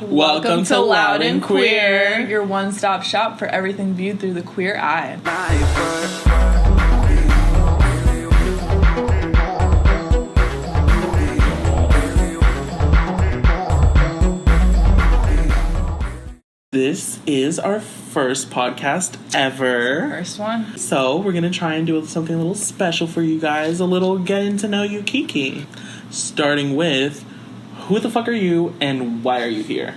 Welcome to Loud and Queer, your one-stop shop for everything viewed through the queer eye. This is our first podcast ever. First one. So we're going to try and do something a little special for you guys, a little getting to know you Kiki. Starting with, who the fuck are you and why are you here?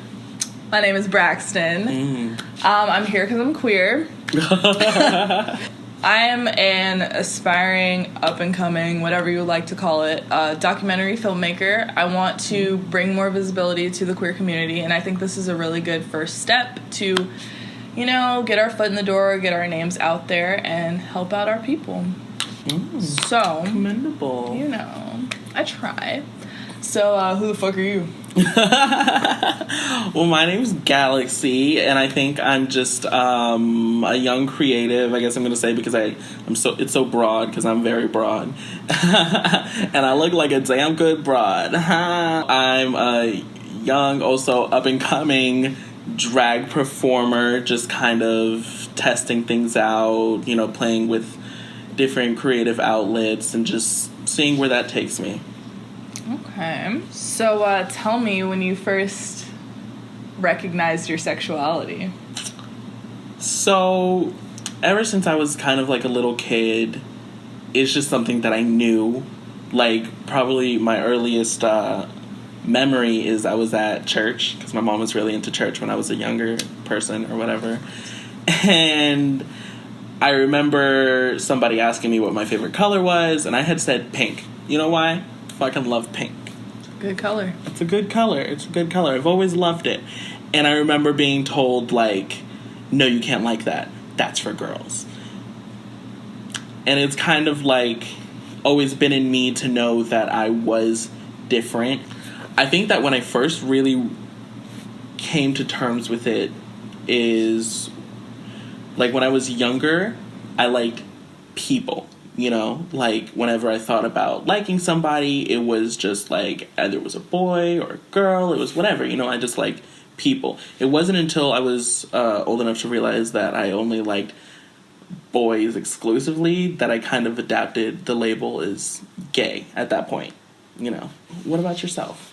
My name is Braxton. I'm here because I'm queer. I am an aspiring, up-and-coming, whatever you would like to call it, documentary filmmaker. I want to bring more visibility to the queer community, and I think this is a really good first step to, get our foot in the door, get our names out there, and help out our people. So, commendable. I try. So, who the fuck are you? Well, my name's Galaxy, and I think I'm just a young creative, I guess I'm going to say, because it's so broad, because I'm very broad. And I look like a damn good broad. I'm a young, also up-and-coming drag performer, just kind of testing things out, playing with different creative outlets, and just seeing where that takes me. Okay. So tell me when you first recognized your sexuality. So, ever since I was kind of like a little kid, it's just something that I knew. Like, probably my earliest memory is I was at church, because my mom was really into church when I was a younger person or whatever. And I remember somebody asking me what my favorite color was, and I had said pink. You know why? I fucking love pink. Good color. It's a good color. I've always loved it. And I remember being told, no, you can't like that. That's for girls. And it's kind of always been in me to know that I was different. I think that when I first really came to terms with it is, when I was younger, I liked people. Whenever I thought about liking somebody, it was just either it was a boy or a girl, it was whatever, I just liked people. It wasn't until I was old enough to realize that I only liked boys exclusively that I kind of adapted the label as gay at that point, What about yourself?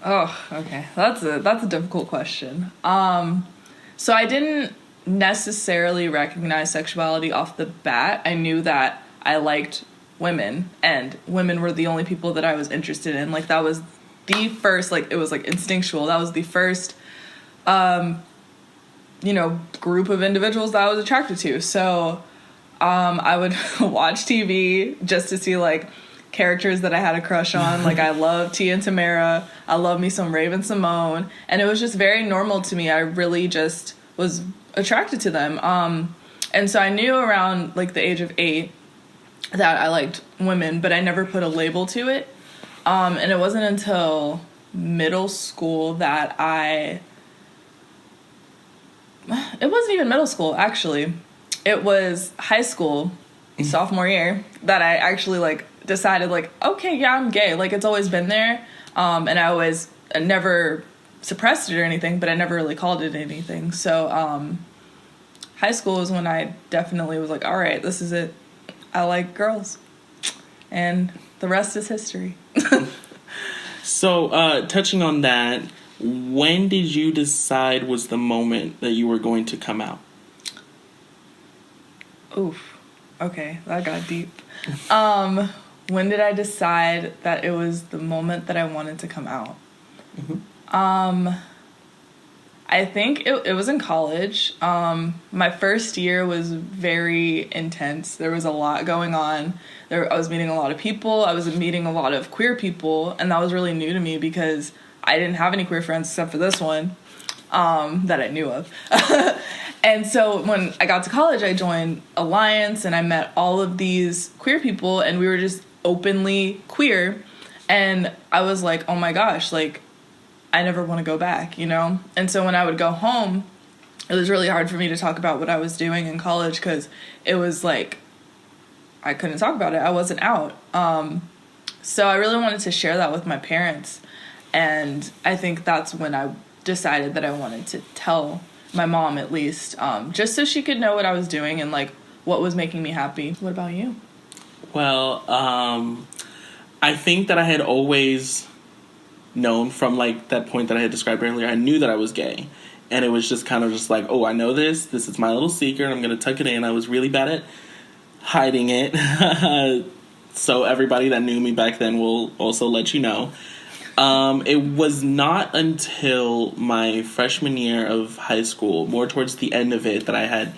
Oh, okay. That's a difficult question. So I didn't necessarily recognize sexuality off the bat. I knew that I liked women, and women were the only people that I was interested in. That was the first, it was instinctual. That was the first, group of individuals that I was attracted to. So, I would watch TV just to see characters that I had a crush on. I love Tia and Tamara. I love me some Raven-Symoné, and it was just very normal to me. I really just was attracted to them. And so I knew around the age of 8 that I liked women, but I never put a label to it. And it wasn't until middle school that it wasn't even middle school, actually. It was high school, sophomore year, that I actually decided okay, yeah, I'm gay. It's always been there. And I never suppressed it or anything, but I never really called it anything. So high school was when I definitely was all right, this is it. I like girls. And the rest is history. So, touching on that, when did you decide was the moment that you were going to come out? Oof. Okay, that got deep. When did I decide that it was the moment that I wanted to come out? I think it was in college. My first year was very intense. There was a lot going on. I was meeting a lot of people. I was meeting a lot of queer people, and that was really new to me because I didn't have any queer friends except for this one that I knew of. And so when I got to college, I joined Alliance, and I met all of these queer people, and we were just openly queer. And I was like, oh my gosh, I never want to go back, And so when I would go home, it was really hard for me to talk about what I was doing in college because it was I couldn't talk about it. I wasn't out. So I really wanted to share that with my parents. And I think that's when I decided that I wanted to tell my mom, at least, just so she could know what I was doing and, like, what was making me happy. What about you? Well, I think that I had always known from, like, that point that I had described earlier. I knew that I was gay. And it was just kind of just like, oh, I know this. This is my little secret. I'm going to tuck it in. I was really bad at hiding it. So everybody that knew me back then will also let you know. It was not until my freshman year of high school, more towards the end of it, that I had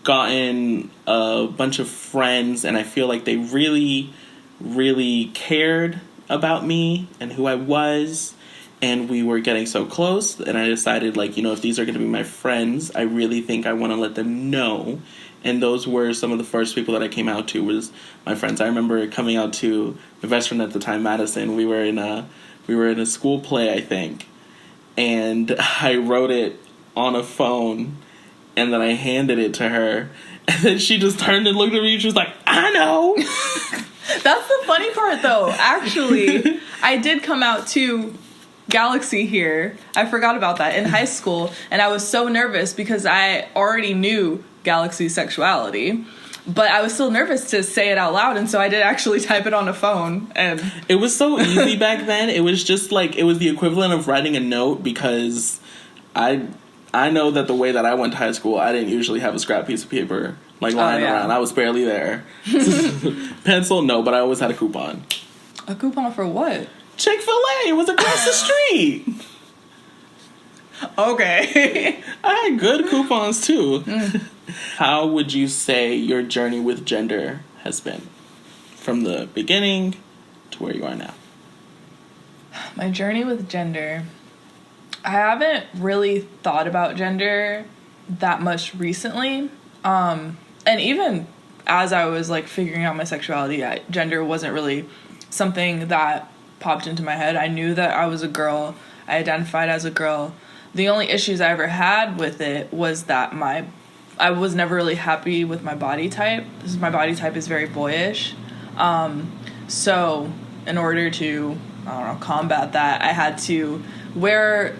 gotten a bunch of friends, and I feel like they really, really cared about me and who I was, and we were getting so close, and I decided, like, if these are going to be my friends, I really think I want to let them know. And those were some of the first people that I came out to, was my friends. I remember coming out to my best friend at the time, Madison. We were in a school play, I think, and I wrote it on a phone, and then I handed it to her, and then she just turned and looked at me, and she was like, I know. That's the funny part, though. Actually, I did come out to Galaxy here. I forgot about that in high school, and I was so nervous because I already knew Galaxy's sexuality, but I was still nervous to say it out loud, and so I did actually type it on a phone. And it was so easy back then. It was just like, it was the equivalent of writing a note, because I know that the way that I went to high school, I didn't usually have a scrap piece of paper like lying around. I was barely there. Pencil, no, but I always had a coupon. A coupon for what? Chick-fil-A. It was across the street. Okay. I had good coupons too. How would you say your journey with gender has been, from the beginning to where you are now? My journey with gender, I haven't really thought about gender that much recently. And even as I was, like, figuring out my sexuality, gender wasn't really something that popped into my head. I knew that I was a girl. I identified as a girl. The only issues I ever had with it was that I was never really happy with my body type. My body type is very boyish. So in order to, combat that, I had to wear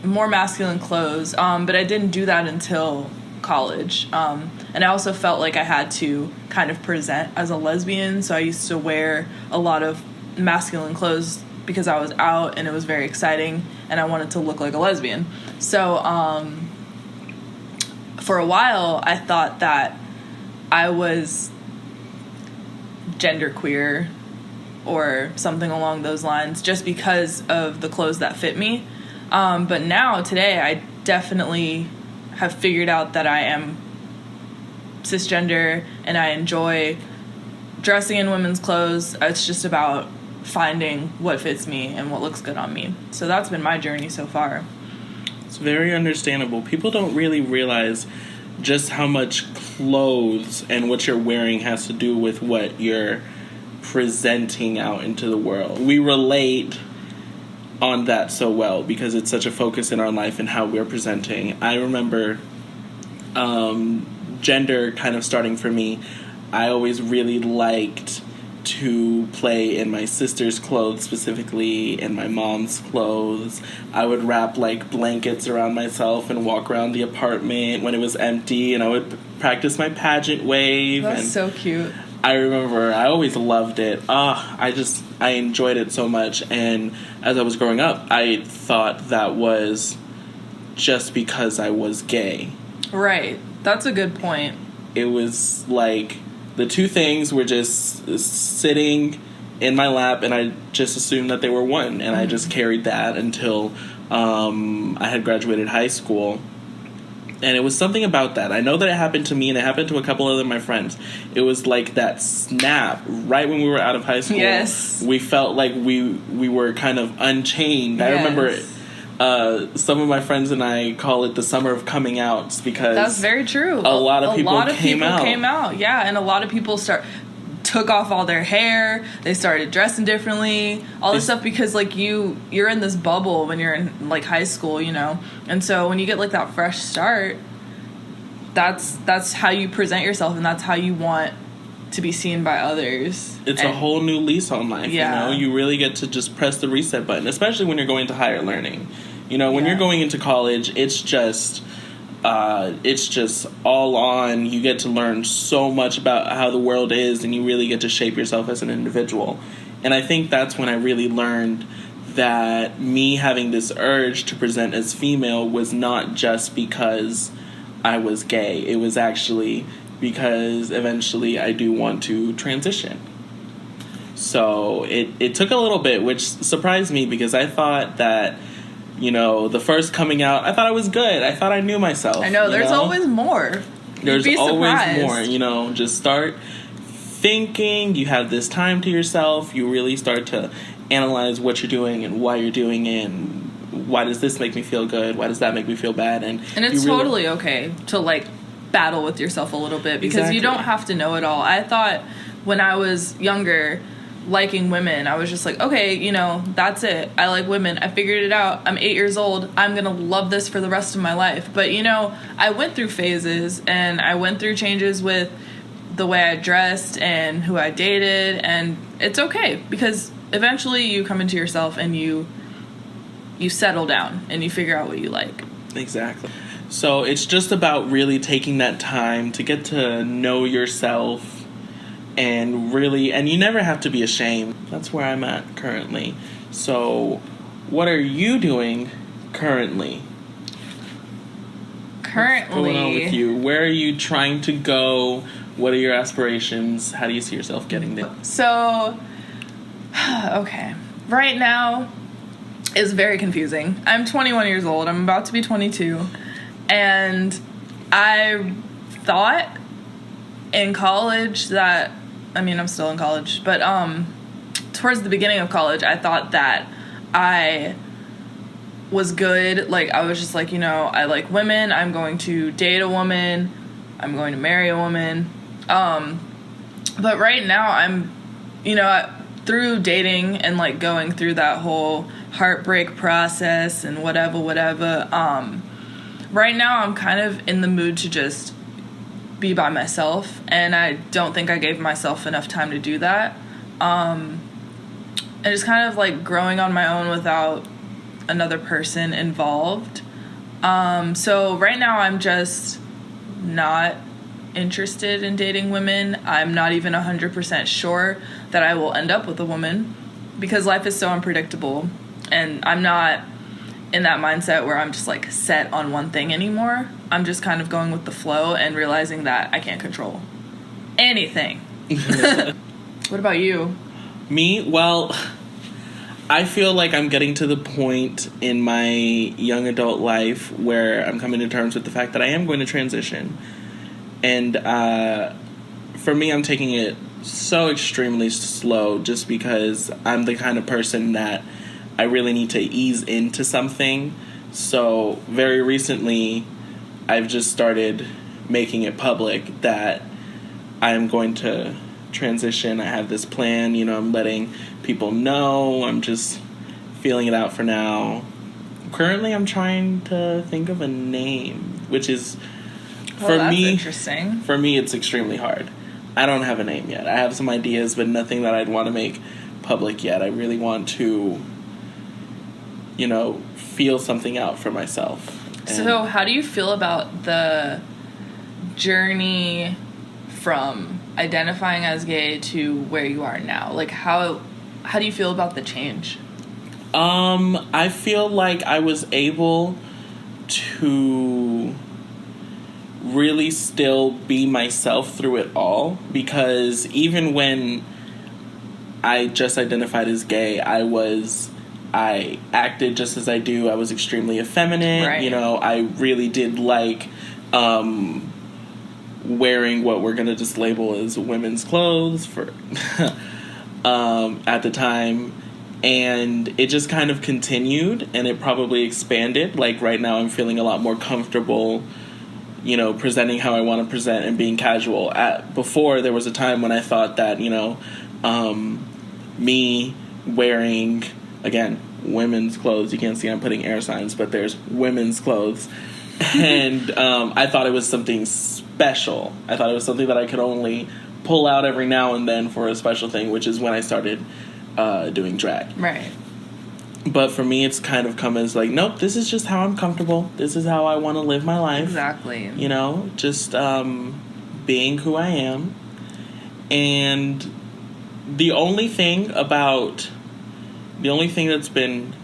more masculine clothes. But I didn't do that until college. And I also felt like I had to kind of present as a lesbian. So I used to wear a lot of masculine clothes because I was out and it was very exciting and I wanted to look like a lesbian. So for a while I thought that I was genderqueer or something along those lines just because of the clothes that fit me. But now, today, I definitely have figured out that I am cisgender and I enjoy dressing in women's clothes. It's just about finding what fits me and what looks good on me. So that's been my journey so far. It's very understandable. People don't really realize just how much clothes and what you're wearing has to do with what you're presenting out into the world. We relate on that so well because it's such a focus in our life and how we're presenting. I remember gender kind of starting for me. I always really liked to play in my sister's clothes, specifically in my mom's clothes. I would wrap like blankets around myself and walk around the apartment when it was empty, and I would practice my pageant wave. That's so cute. I remember I always loved it. I enjoyed it so much. And as I was growing up, I thought that was just because I was gay. Right. That's a good point. It was like the two things were just sitting in my lap, and I just assumed that they were one. And I just carried that until I had graduated high school. And it was something about that. I know that it happened to me, and it happened to a couple other of my friends. It was like that snap right when we were out of high school. Yes. We felt like we were kind of unchained. Yes. I remember some of my friends and I call it the summer of coming outs because that's very true. A lot of people came out. Yeah, and a lot of people took off all their hair. They started dressing differently. All this stuff because like you're in this bubble when you're in like high school, you know. And so when you get like that fresh start, that's how you present yourself, and that's how you want to be seen by others. It's a whole new lease on life, Yeah. you know? You really get to just press the reset button, especially when you're going to higher learning. You know, when you're going into college, it's just all on. You get to learn so much about how the world is, and you really get to shape yourself as an individual. And I think that's when I really learned that me having this urge to present as female was not just because I was gay. It was actually because eventually I do want to transition. So it took a little bit, which surprised me because I thought that, you know, the first coming out, I thought I was good. I thought I knew myself. I know, there's always more. There's You'd be always surprised. more, you know, just start thinking. You have this time to yourself. You really start to analyze what you're doing and why you're doing it, and why does this make me feel good? Why does that make me feel bad? And it's totally okay to, like, battle with yourself a little bit because you don't have to know it all. I thought when I was younger, liking women, I was just like, okay, you know, that's it. I like women. I figured it out. I'm 8 years old. I'm going to love this for the rest of my life. But, you know, I went through phases and I went through changes with the way I dressed and who I dated. And it's okay because eventually you come into yourself and you settle down and you figure out what you like. Exactly. So it's just about really taking that time to get to know yourself and really, and you never have to be ashamed. That's where I'm at currently. So what are you doing currently? What's going on with you? Where are you trying to go? What are your aspirations? How do you see yourself getting there? So, okay. Right now is very confusing. I'm 21 years old. I'm about to be 22. And I thought in college that, I mean, I'm still in college, but towards the beginning of college, I thought that I was good. Like, I was just like, you know, I like women. I'm going to date a woman. I'm going to marry a woman. But right now I'm, you know, through dating and, like, going through that whole heartbreak process and whatever, right now I'm kind of in the mood to just be by myself, and I don't think I gave myself enough time to do that. And just kind of, like, growing on my own without another person involved. So right now I'm just not interested in dating women. I'm not even 100% sure that I will end up with a woman because life is so unpredictable, and I'm not in that mindset where I'm just, like, set on one thing anymore. I'm just kind of going with the flow and realizing that I can't control anything. What about you? Me? Well, I feel like I'm getting to the point in my young adult life where I'm coming to terms with the fact that I am going to transition. And for me, I'm taking it so extremely slow just because I'm the kind of person that I really need to ease into something. So very recently, I've just started making it public that I am going to transition. I have this plan, you know, I'm letting people know. I'm just feeling it out for now. Currently, I'm trying to think of a name, which is, That's interesting. For me, it's extremely hard. I don't have a name yet. I have some ideas, but nothing that I'd want to make public yet. I really want to, you know, feel something out for myself. So how do you feel about the journey from identifying as gay to where you are now? Like, how do you feel about the change? I feel like I was able to really still be myself through it all, because even when I just identified as gay, I acted just as I do. I was extremely effeminate. Right. You know, I really did like wearing what we're going to just label as women's clothes for at the time. And it just kind of continued, and it probably expanded. Like, right now I'm feeling a lot more comfortable, you know, presenting how I want to present and being casual. Before, there was a time when I thought that, you know, me wearing, again, women's clothes, you can't see I'm putting air signs, but there's women's clothes, and I thought it was something special. I thought it was something that I could only pull out every now and then for a special thing, which is when I started doing drag. Right. But for me, it's kind of come as like, nope, this is just how I'm comfortable. This is how I want to live my life. Exactly. You know, just being who I am. And the only thing that's been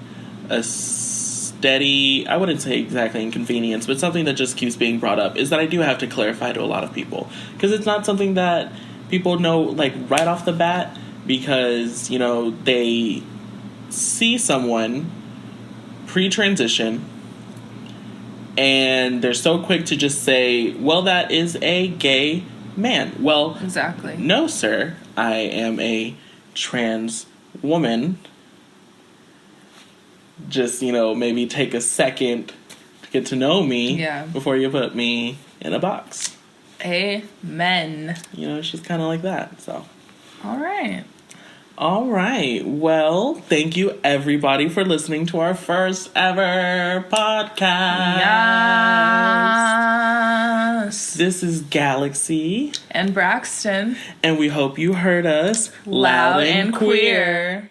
a steady, I wouldn't say exactly inconvenience, but something that just keeps being brought up is that I do have to clarify to a lot of people. Because it's not something that people know, like, right off the bat, because, you know, they see someone pre-transition and they're so quick to just say, well, that is a gay man. Well, exactly. No, sir. I am a trans woman. Just, you know, maybe take a second to get to know me before you put me in a box. Amen. You know, it's just kind of like that, so. All right. Well, thank you, everybody, for listening to our first ever podcast. Yes. This is Galaxy. And Braxton. And we hope you heard us loud and queer.